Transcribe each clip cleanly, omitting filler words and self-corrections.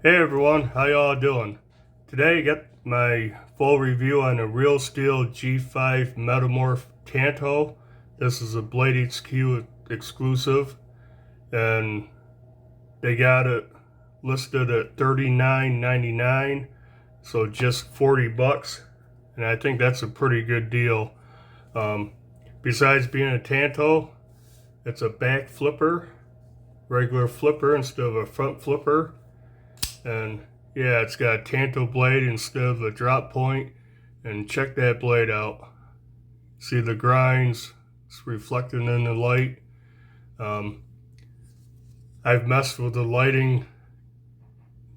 Hey everyone, how y'all doing? Today I got my full review on the Real Steel G5 Metamorph Tanto. This is a Blade HQ exclusive, and they got it listed at $39.99, so just 40 bucks, and I think that's a pretty good deal. Um, Besides being a Tanto, it's a back flipper, regular flipper instead of a front flipper. And yeah, it's got a Tanto blade instead of a drop point. And check that blade out. See the grinds? It's reflecting in the light. Um, I've messed with the lighting,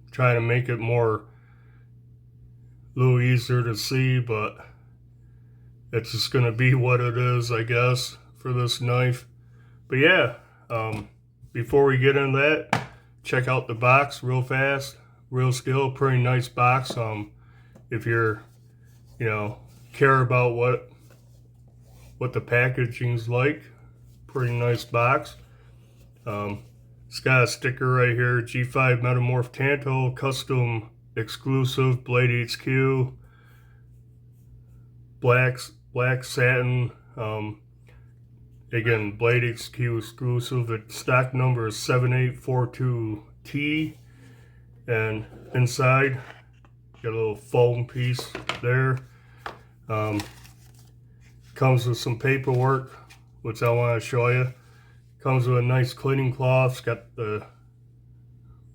trying to make it a little easier to see, but it's just gonna be what it is, I guess, for this knife. But yeah, before we get into that, check out the box real fast. Real Steel, pretty nice box. If you're, care about what the packaging's like, pretty nice box. It's got a sticker right here, G5 Metamorph Tanto, custom exclusive, Blade HQ, black satin. Again, Blade HQ exclusive. Its stock number is 7842T. And inside, got a little foam piece there. Comes with some paperwork, which I want to show you. Comes with a nice cleaning cloth. It's got the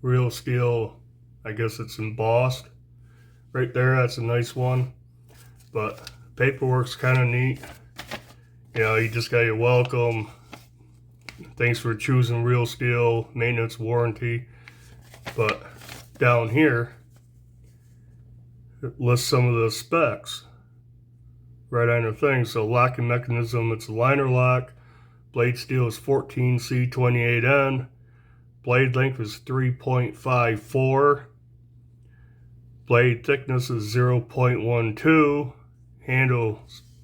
Real Steel, I guess it's embossed right there. That's a nice one. But paperwork's kind of neat. You just got your welcome. Thanks for choosing Real Steel, maintenance warranty. But down here, it lists some of the specs right on the thing. So locking mechanism, it's a liner lock. Blade steel is 14C28N. Blade length is 3.54. Blade thickness is 0.12. Handle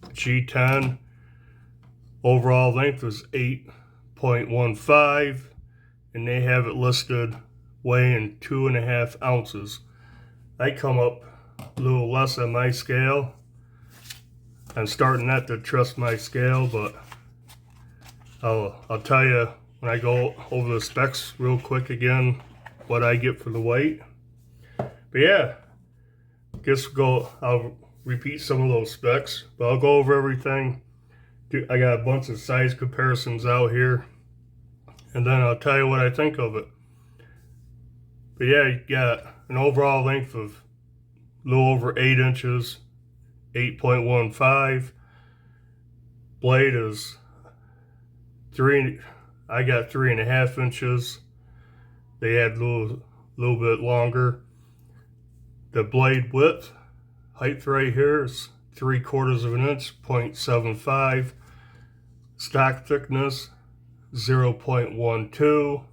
G10. Overall length is 8.15. And they have it listed weighing 2.5 ounces. I come up a little less on my scale. I'm starting not to trust my scale, but I'll tell you when I go over the specs real quick again what I get for the weight. But yeah, I'll repeat some of those specs, but I'll go over everything. I got a bunch of size comparisons out here, and then I'll tell you what I think of it. But yeah, you got an overall length of a little over 8 inches, 8.15. Blade is I got 3.5 inches. They had a little bit longer. The blade width, height right here is 3/4 of an inch, 0.75. Stock thickness, 0.12.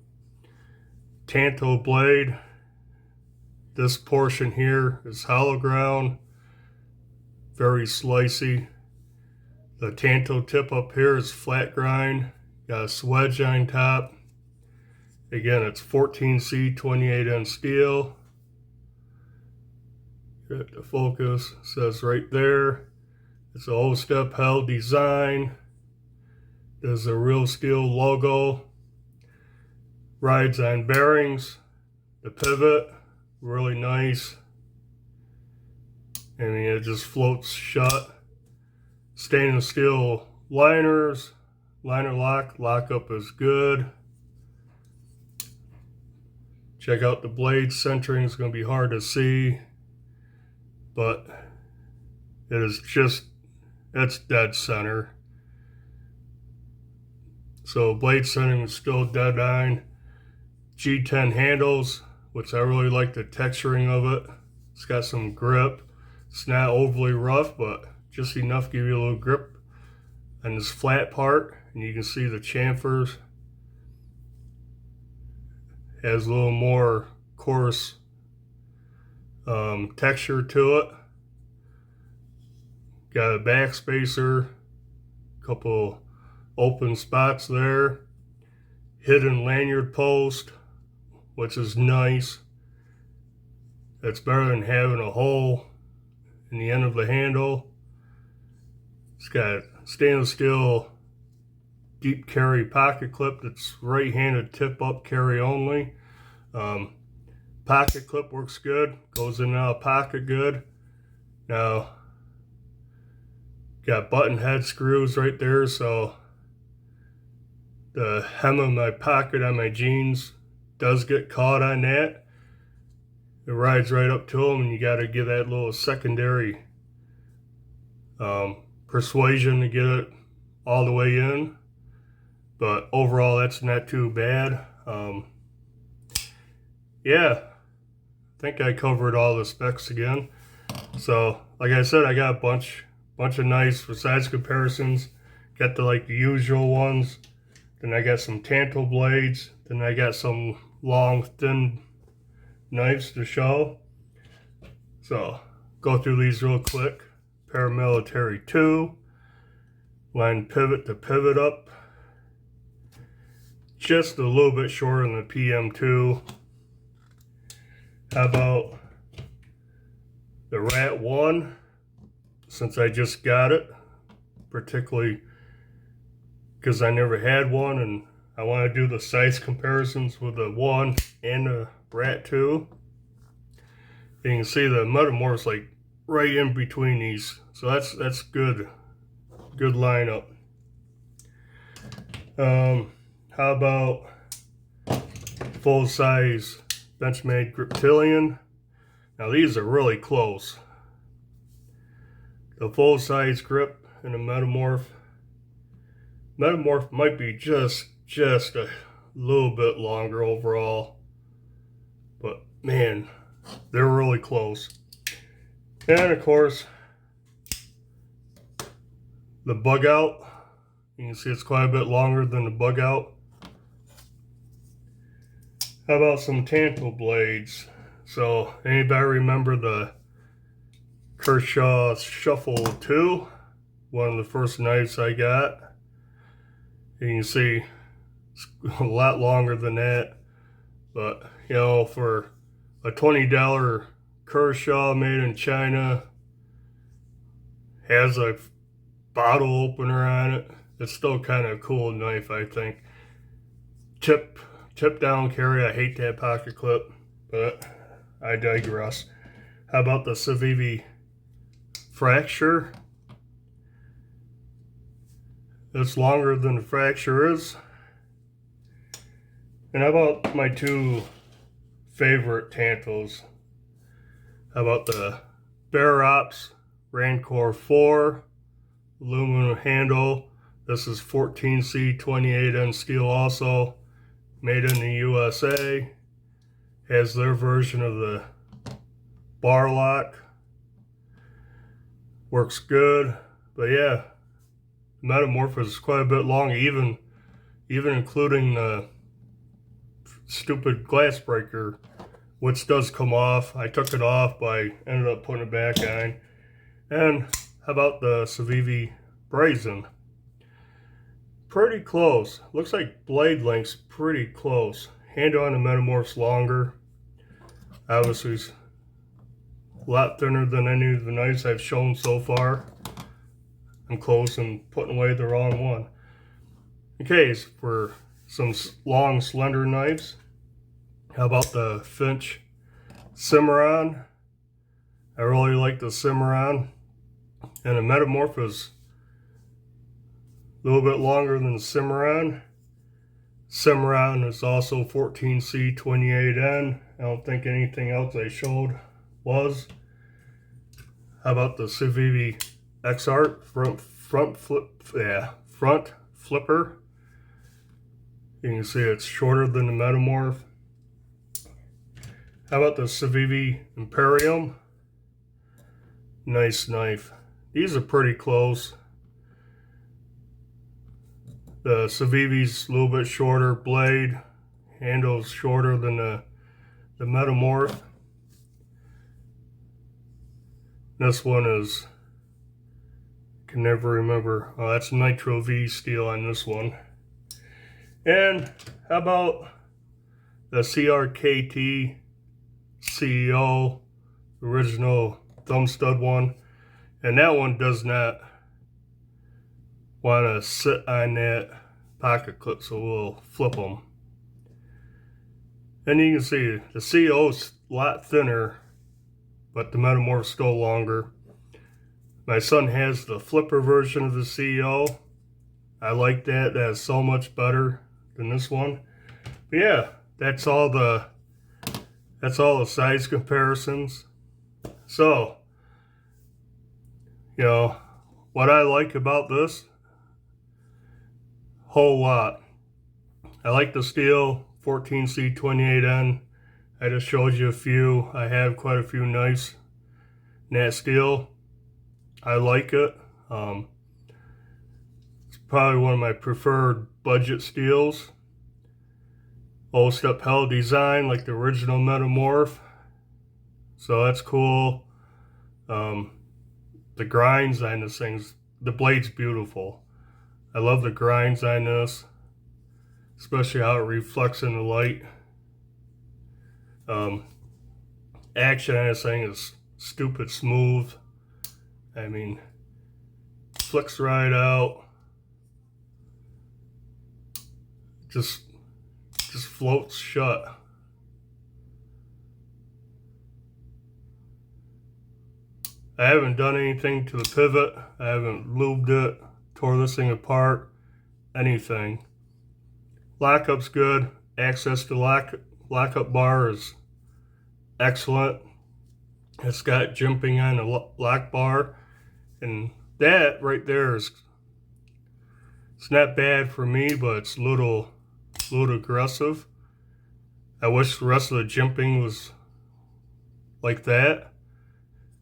Tanto blade. This portion here is hollow ground, very slicey. The Tanto tip up here is flat grind, got a swedge on top. Again, it's 14C28N steel. Get the focus, it says right there. It's a O-step held design. There's a Real Steel logo. Rides on bearings. The pivot, really nice. I mean, it just floats shut. Stainless steel liners, liner lockup is good. Check out the blade centering, it's going to be hard to see, but it's dead center. So blade centering is still dead on. G10 handles, which I really like the texturing of it. It's got some grip. It's not overly rough, but just enough to give you a little grip on this flat part. And you can see the chamfers. Has a little more coarse texture to it. Got a back spacer, couple open spots there. Hidden lanyard post, which is nice. It's better than having a hole in the end of the handle. It's got stainless steel deep carry pocket clip that's right-handed tip up carry only. Pocket clip works good, goes in and out of pocket good. Now, got button head screws right there, so the hem of my pocket on my jeans does get caught on that. It rides right up to them, and you got to give that little secondary persuasion to get it all the way in. But overall, that's not too bad. Yeah, I think I covered all the specs again. So, like I said, I got a bunch of knives for size comparisons. Got the usual ones. Then I got some Tanto blades. Then I got some long, thin knives to show. So, go through these real quick. Paramilitary 2. Line pivot to pivot up. Just a little bit shorter than the PM2. How about the Rat 1? Since I just got it, particularly because I never had one and I want to do the size comparisons with the 1 and the Rat 2. You can see the Metamorph's like right in between these, so that's good lineup. How about full size Benchmade Griptilian? Now these are really close. The full size grip and the Metamorph might be just a little bit longer overall, but man, they're really close. And of course, the bug out, you can see it's quite a bit longer than the bug out. How about some Tanto blades? So anybody remember the Kershaw Shuffle 2? One of the first knives I got. You can see it's a lot longer than that, but you know, for a $20 Kershaw made in China, has a bottle opener on it, it's still kind of a cool knife, I think. Tip down carry, I hate that pocket clip, but I digress. How about the Civivi Fracture? It's longer than the Fracture is. And how about my two favorite Tantos? How about the Bear Ops Rancor 4 aluminum handle? This is 14C 28N steel also, made in the USA. Has their version of the bar lock. Works good, but yeah, Metamorph is quite a bit long, even including the stupid glass breaker, which does come off. I took it off, but I ended up putting it back on. And how about the Civivi Brazen? Pretty close. Looks like blade length's pretty close. Handle on the Metamorph's longer. Obviously, it's a lot thinner than any of the knives I've shown so far. I'm close and putting away the wrong one. Okay, so for some long, slender knives, how about the Finch Cimarron? I really like the Cimarron. And the Metamorph is a little bit longer than the Cimarron. Cimarron is also 14C 28N. I don't think anything else I showed was. How about the Civivi X-Art front flipper? You can see it's shorter than the Metamorph. How about the Civivi Imperium? Nice knife. These are pretty close. The Civivi's a little bit shorter blade. Handle's shorter than the Metamorph. This one is, can never remember. Oh, that's Nitro V steel on this one. And how about the CRKT CEO original thumb stud one. And that one does not want to sit on that pocket clip, so we'll flip them. And you can see the CO is a lot thinner, but the Metamorph's still longer. My son has the flipper version of the CO. I like that. That is so much better than this one. But yeah, that's all the size comparisons. So, you know, what I like about this, whole lot. I like the steel 14C28N. I just showed you a few. I have quite a few knives in that steel. I like it. It's probably one of my preferred budget steels. Old upheld design like the original Metamorph. So that's cool. The grinds on this thing's, the blade's beautiful. I love the grinds on this, especially how it reflects in the light. Action on this thing is stupid smooth. I mean, flicks right out. Just floats shut. I haven't done anything to the pivot. I haven't lubed it, tore this thing apart, anything. Lockup's good. Access to lockup bar is excellent. It's got jimping on the lock bar, and that right there is, it's not bad for me, but it's a little aggressive. I wish the rest of the jimping was like that.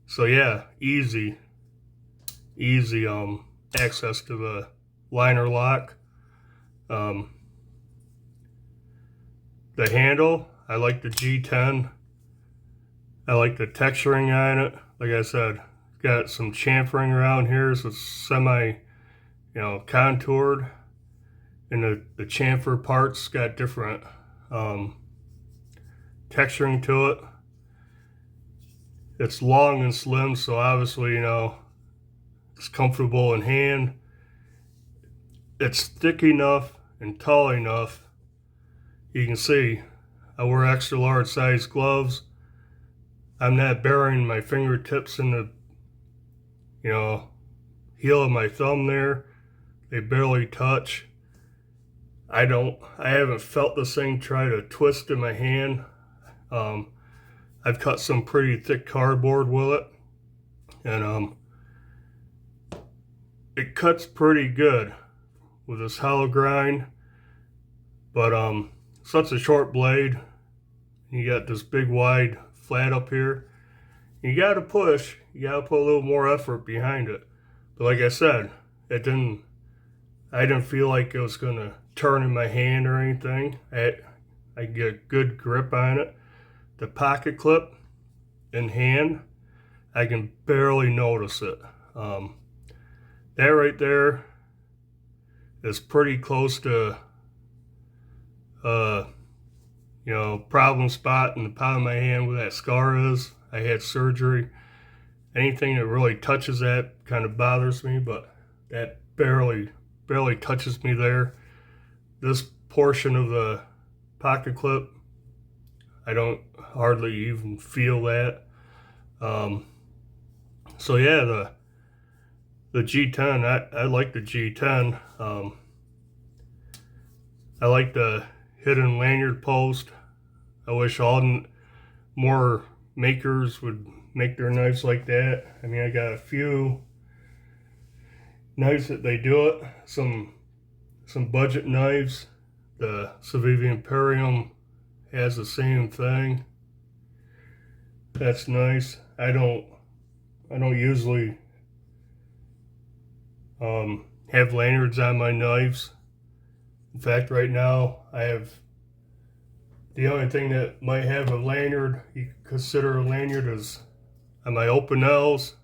So yeah, easy access to the liner lock. The handle, I like the G10. I like the texturing on it. Like I said, got some chamfering around here, so it's semi, contoured. And the chamfer parts got different texturing to it. It's long and slim, so obviously, it's comfortable in hand. It's thick enough and tall enough. You can see I wear extra large size gloves. I'm not burying my fingertips in the, heel of my thumb there. They barely touch. I haven't felt this thing try to twist in my hand. I've cut some pretty thick cardboard with it, and it cuts pretty good with this hollow grind, but such a short blade. You got this big wide flat up here. You gotta push, you gotta put a little more effort behind it. But like I said, I didn't feel like it was gonna turn in my hand or anything. I get a good grip on it. The pocket clip in hand, I can barely notice it. That right there is pretty close to problem spot in the palm of my hand where that scar is. I had surgery. Anything that really touches that kind of bothers me, but that barely touches me there. This portion of the pocket clip, I don't hardly even feel that. So yeah, the G10, I like the G10. I like the hidden lanyard post. I wish all more makers would make their knives like that. I mean, I got a few knives that they do it. Some budget knives. The Civivi Imperium has the same thing. That's nice. I don't usually have lanyards on my knives. In fact, right now I have the only thing that might have a lanyard, you could consider a lanyard, is on my open L's.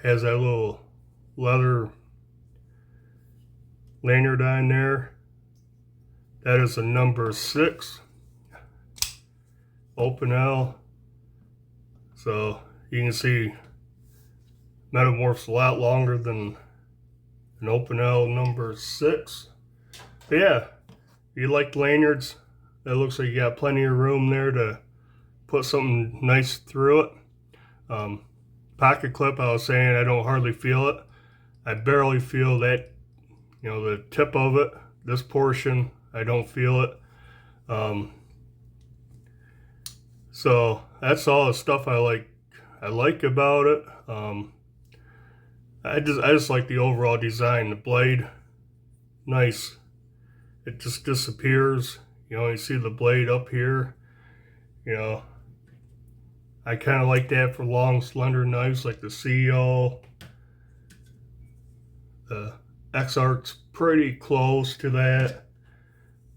Has that little leather lanyard on there. That is a number 6 open L. So you can see Metamorph's a lot longer than an Open L number 6. But yeah, if you like lanyards, it looks like you got plenty of room there to put something nice through it. Pocket clip, I was saying I don't hardly feel it. I barely feel that, the tip of it. This portion, I don't feel it. So that's all the stuff I like about it. I just like the overall design. The blade, nice. It just disappears. You see the blade up here. I kind of like that for long, slender knives like the CEO. The X-Arc's pretty close to that.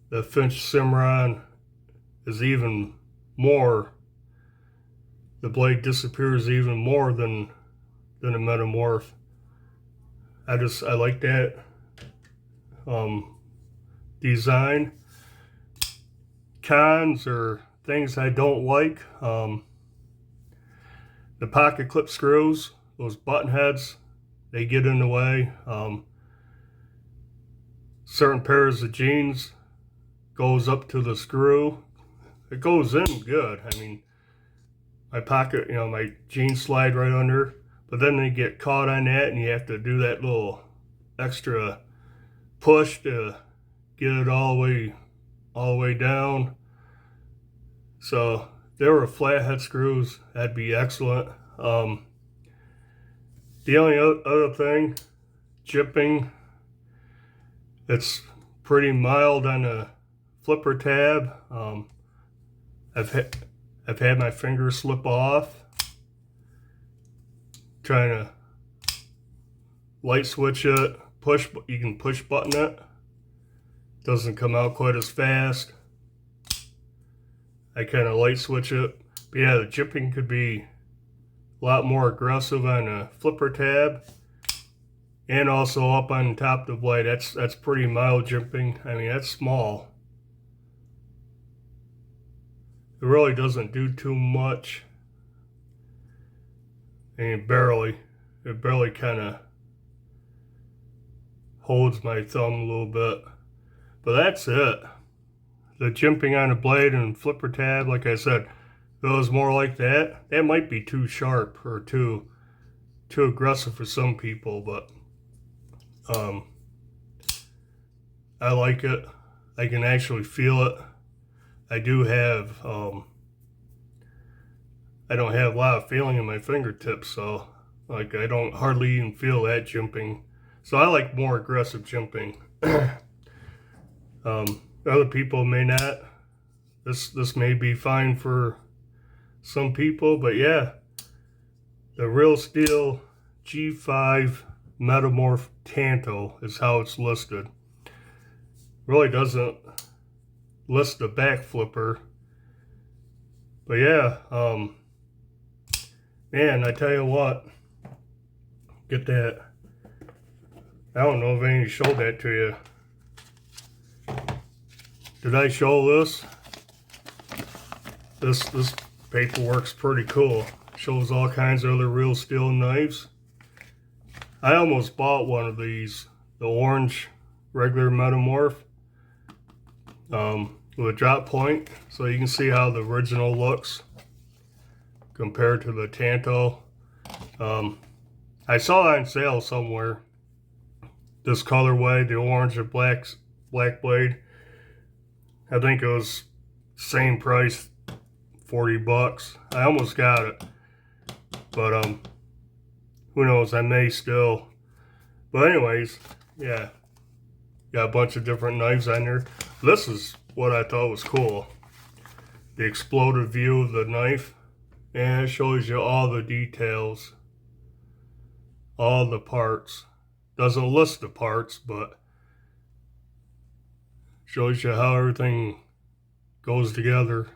The Finch Cimarron is even more. The blade disappears even more than a Metamorph. I like that design. Cons or things I don't like. The pocket clip screws, those button heads, they get in the way. Certain pairs of jeans goes up to the screw. It goes in good. I mean, my pocket, my jeans slide right under, but then they get caught on that and you have to do that little extra push to get it all the way down. So if there were flathead screws, that'd be excellent. The only other thing, jipping, it's pretty mild on the flipper tab. I've had my fingers slip off trying to light switch it. You can push button it. Doesn't come out quite as fast. I kind of light switch it. But yeah, the jipping could be a lot more aggressive on a flipper tab. And also up on top of the blade. That's pretty mild jipping. I mean, that's small. It really doesn't do too much. I mean, barely. It barely kind of holds my thumb a little bit. But that's it. The jimping on the blade and flipper tab, like I said, if it was more like that, that might be too sharp or too aggressive for some people, but I like it. I can actually feel it. I do have, I don't have a lot of feeling in my fingertips, so like I don't hardly even feel that jimping. So I like more aggressive jimping. Other people may not. This may be fine for some people, but yeah, the Real Steel G5 Metamorph Tanto is how it's listed. Really doesn't list the back flipper, but yeah, man, I tell you what, get that. I don't know if I showed that to you. Did I show this? This paperwork's pretty cool. Shows all kinds of other Real Steel knives. I almost bought one of these, the orange regular Metamorph, with a drop point, so you can see how the original looks compared to the Tanto. I saw it on sale somewhere. This colorway, the orange and black blade. I think it was same price, 40 bucks. I almost got it, but who knows, I may still. But anyways, yeah, got a bunch of different knives on there. This is what I thought was cool. The exploded view of the knife, and it shows you all the details, all the parts. Doesn't list the parts, but shows you how everything goes together.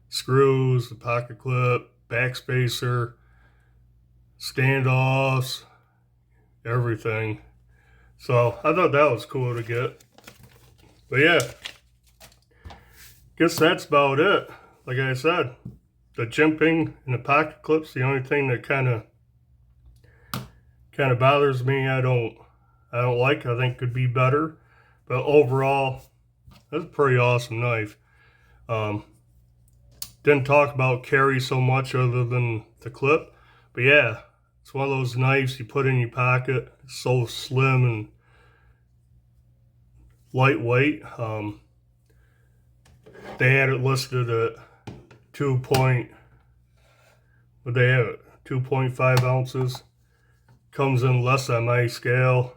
Screws, the pocket clip, backspacer, standoffs, everything. So I thought that was cool to get. But yeah, guess that's about it. Like I said, the jimping and the pocket clips. The only thing that kind of bothers me, I don't like. I think could be better. But overall, that's a pretty awesome knife. Didn't talk about carry so much other than the clip. But yeah, it's one of those knives you put in your pocket. It's so slim and lightweight. They had it listed at 2.5 ounces. Comes in less on my scale.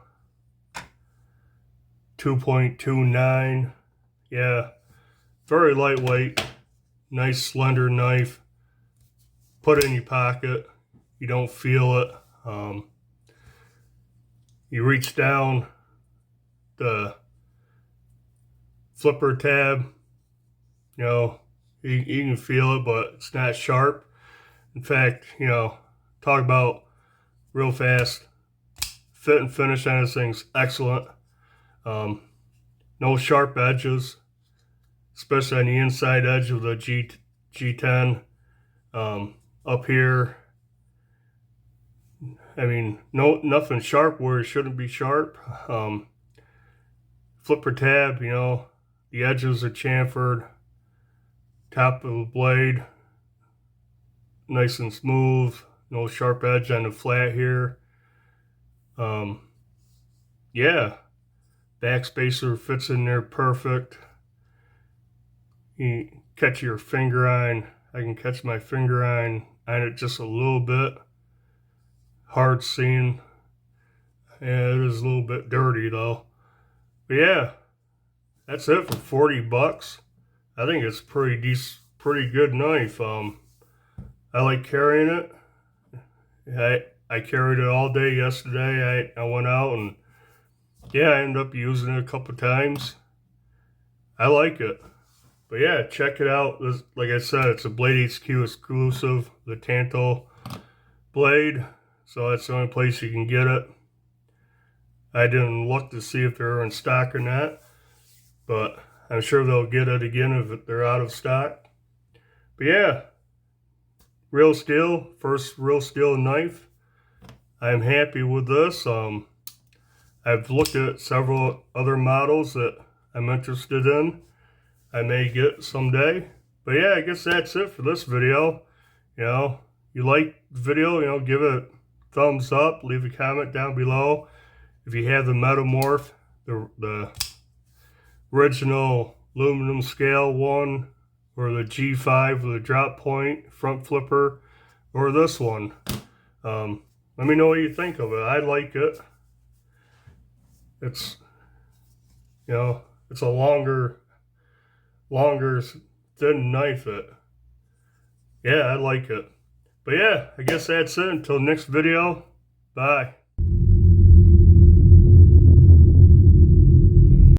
2.29. Yeah, very lightweight. Nice slender knife. Put it in your pocket. You don't feel it. You reach down the flipper tab. You know, you can feel it, but it's not sharp. In fact, you know, talk about real fast. Fit and finish on this thing's excellent. No sharp edges, especially on the inside edge of the G10. Up here, I mean, nothing sharp where it shouldn't be sharp. Flipper tab, you know, the edges are chamfered. Top of the blade, nice and smooth. No sharp edge on the flat here. Yeah, backspacer fits in there perfect. You catch your finger on. I can catch my finger on it just a little bit. Hard seeing. Yeah, it is a little bit dirty though. But yeah, that's it for 40 bucks. I think it's pretty good knife. I like carrying it. I carried it all day yesterday. I went out and yeah, I ended up using it a couple times. I like it. But yeah, check it out. Like I said, it's a Blade HQ exclusive, the Tanto blade. So that's the only place you can get it. I didn't look to see if they're in stock or not, but I'm sure they'll get it again if they're out of stock. But yeah, real steel, first real steel knife. I'm happy with this. I've looked at several other models that I'm interested in. I may get someday. But yeah, I guess that's it for this video. You know, you like the video, you know, give it a thumbs up, leave a comment down below. If you have the Metamorph, the original aluminum scale one, or the G5 with a drop point, front flipper, or this one. Let me know what you think of it. I like it. It's, you know, it's a longer thin knife. Yeah, I like it. But yeah, I guess that's it. Until next video, bye.